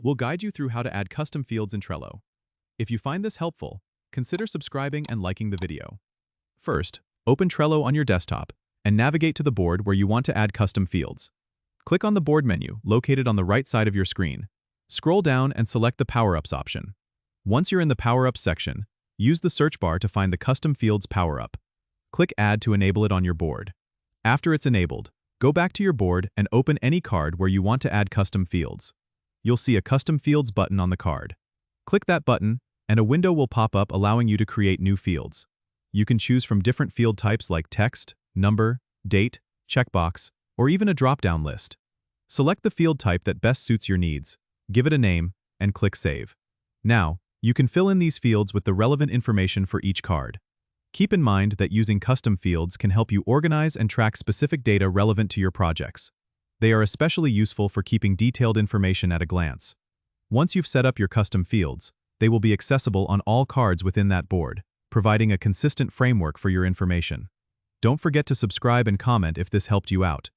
We'll guide you through how to add custom fields in Trello. If you find this helpful, consider subscribing and liking the video. First, open Trello on your desktop and navigate to the board where you want to add custom fields. Click on the board menu located on the right side of your screen. Scroll down and select the Power-Ups option. Once you're in the Power-Ups section, use the search bar to find the Custom Fields Power-Up. Click Add to enable it on your board. After it's enabled, go back to your board and open any card where you want to add custom fields. You'll see a Custom Fields button on the card. Click that button, and a window will pop up allowing you to create new fields. You can choose from different field types like text, number, date, checkbox, or even a drop-down list. Select the field type that best suits your needs, give it a name, and click Save. Now, you can fill in these fields with the relevant information for each card. Keep in mind that using custom fields can help you organize and track specific data relevant to your projects. They are especially useful for keeping detailed information at a glance. Once you've set up your custom fields, they will be accessible on all cards within that board, providing a consistent framework for your information. Don't forget to subscribe and comment if this helped you out.